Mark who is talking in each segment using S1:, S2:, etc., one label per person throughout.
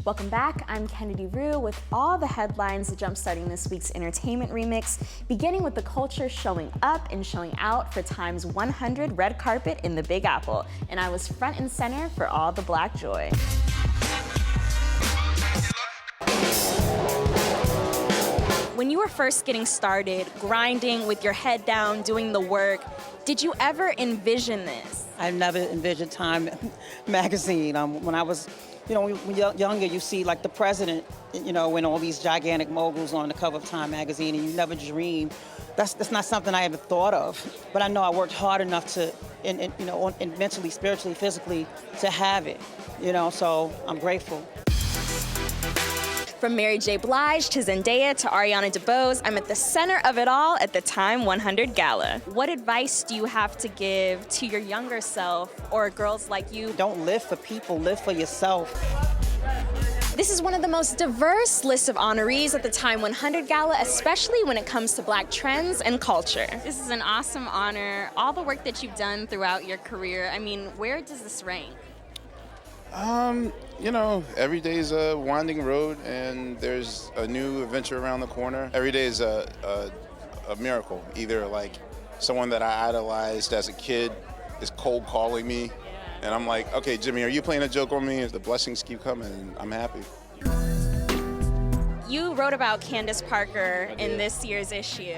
S1: Welcome back, I'm Kennedy Rue with all the headlines jumpstarting this week's entertainment remix, beginning with the culture showing up and showing out for Time's 100 red carpet in the Big Apple, and I was front and center for all the Black joy. When you were first getting started, grinding with your head down, doing the work, did you ever envision this?
S2: I never envisioned Time magazine. When I was, when you're younger, you see like the president, when all these gigantic moguls on the cover of Time magazine, and you never dream. That's not something I ever thought of. But I know I worked hard enough to, and mentally, spiritually, physically, to have it. So I'm grateful.
S1: From Mary J. Blige to Zendaya to Ariana DeBose, I'm at the center of it all at the Time 100 Gala. What advice do you have to give to your younger self or girls like you?
S2: Don't live for people, live for yourself.
S1: This is one of the most diverse lists of honorees at the Time 100 Gala, especially when it comes to Black trends and culture. This is an awesome honor. All the work that you've done throughout your career, where does this rank?
S3: Every day is a winding road, and there's a new adventure around the corner. Every day is a miracle. Either like someone that I idolized as a kid is cold calling me, and I'm like, okay, Jimmy, are you playing a joke on me? If the blessings keep coming, I'm happy.
S1: You wrote about Candace Parker in this year's issue.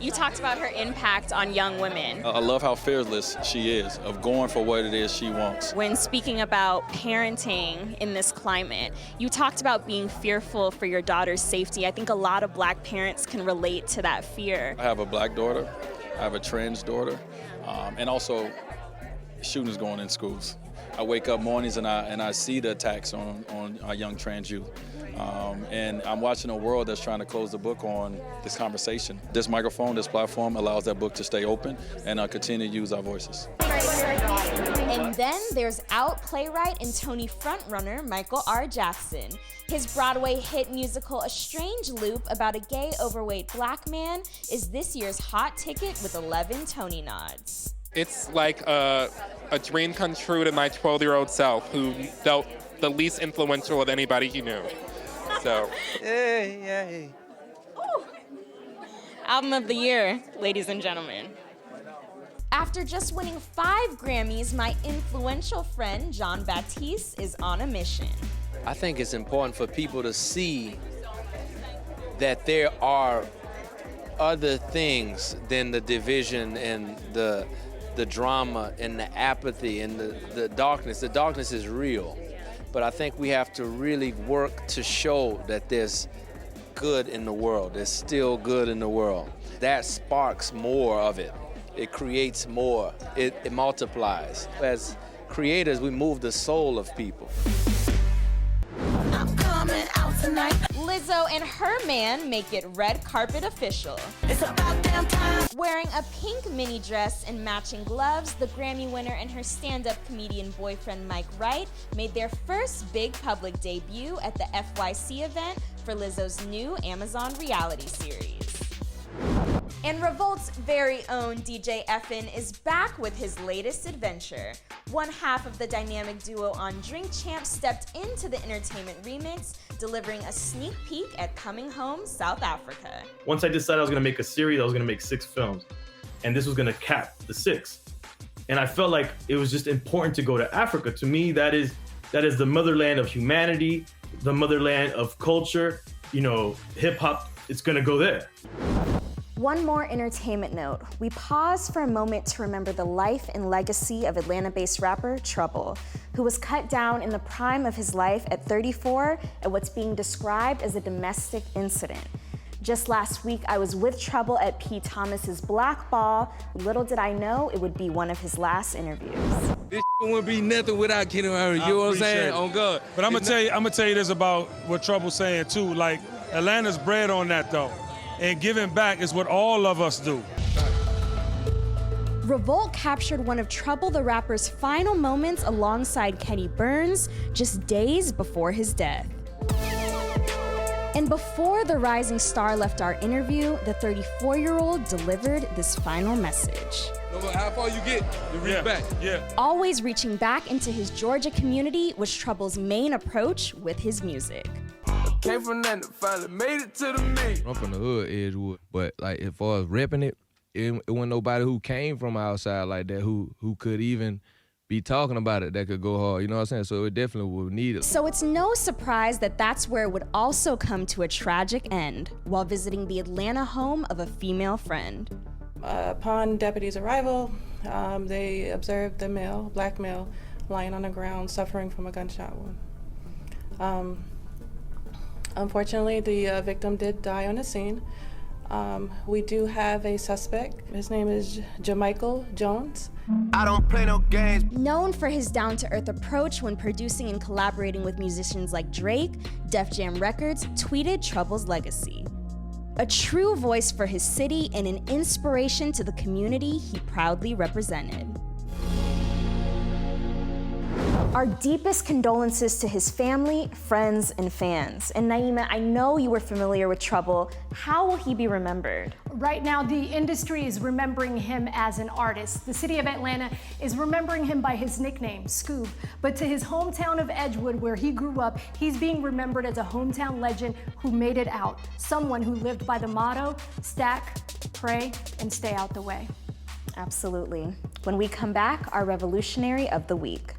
S1: You talked about her impact on young women.
S4: I love how fearless she is of going for what it is she wants.
S1: When speaking about parenting in this climate, you talked about being fearful for your daughter's safety. I think a lot of Black parents can relate to that fear.
S4: I have a Black daughter, I have a trans daughter, and also shootings going in schools. I wake up mornings and I see the attacks on our young trans youth. And I'm watching a world that's trying to close the book on this conversation. This microphone, this platform allows that book to stay open and continue to use our voices.
S1: And then there's out playwright and Tony frontrunner Michael R. Jackson. His Broadway hit musical A Strange Loop about a gay, overweight Black man is this year's hot ticket with 11 Tony nods.
S5: It's like a dream come true to my 12-year-old self who felt the least influential of anybody he knew. So.
S2: Hey.
S1: Ooh. Album of the year, ladies and gentlemen. After just winning 5 Grammys, my influential friend John Baptiste is on a mission.
S6: I think it's important for people to see that there are other things than the division and the drama and the apathy and the darkness. The darkness is real. But I think we have to really work to show that there's good in the world. There's still good in the world. That sparks more of it. It creates more. It multiplies. As creators, we move the soul of people.
S1: I'm coming out tonight. Lizzo and her man make it red carpet official. It's about damn time. Wearing a pink mini dress and matching gloves, the Grammy winner and her stand-up comedian boyfriend Mike Wright made their first big public debut at the FYC event for Lizzo's new Amazon reality series. And Revolt's very own DJ Effin is back with his latest adventure. One half of the dynamic duo on Drink Champs stepped into the entertainment remix, delivering a sneak peek at Coming Home, South Africa.
S7: Once I decided I was gonna make a series, I was gonna make 6 films. And this was gonna cap the 6. And I felt like it was just important to go to Africa. To me, that is the motherland of humanity, the motherland of culture. Hip hop, it's gonna go there.
S1: One more entertainment note. We pause for a moment to remember the life and legacy of Atlanta-based rapper Trouble, who was cut down in the prime of his life at 34 at what's being described as a domestic incident. Just last week, I was with Trouble at P. Thomas's Black Ball. Little did I know it would be one of his last interviews.
S8: This wouldn't be nothing without Kenny Rue. You know what I'm saying? On God.
S9: But I'm gonna tell you this about what Trouble's saying too. Like, Atlanta's bred on that though. And giving back is what all of us do.
S1: Revolt captured one of Trouble the Rapper's final moments alongside Kenny Burns just days before his death. And before the rising star left our interview, the 34-year-old delivered this final message.
S8: No matter how far you get, you reach back.
S9: Yeah.
S1: Always reaching back into his Georgia community was Trouble's main approach with his music.
S10: Came from nothing, finally made it to the me.
S8: I'm from the hood, Edgewood, but like as far as repping it wasn't nobody who came from outside like that who could even be talking about it that could go hard. You know what I'm saying? So it definitely would need it.
S1: So it's no surprise that that's where it would also come to a tragic end while visiting the Atlanta home of a female friend.
S11: Upon deputies' arrival, they observed the male, black male, lying on the ground suffering from a gunshot wound. Unfortunately, the victim did die on the scene. We do have a suspect. His name is Jamichael Jones.
S10: I don't play no games.
S1: Known for his down-to-earth approach when producing and collaborating with musicians like Drake, Def Jam Records tweeted Trouble's legacy. A true voice for his city and an inspiration to the community he proudly represented. Our deepest condolences to his family, friends, and fans. And Naima, I know you were familiar with Trouble. How will he be remembered?
S12: Right now, the industry is remembering him as an artist. The city of Atlanta is remembering him by his nickname, Scoob. But to his hometown of Edgewood, where he grew up, he's being remembered as a hometown legend who made it out. Someone who lived by the motto, stack, pray, and stay out the way.
S1: Absolutely. When we come back, our revolutionary of the week.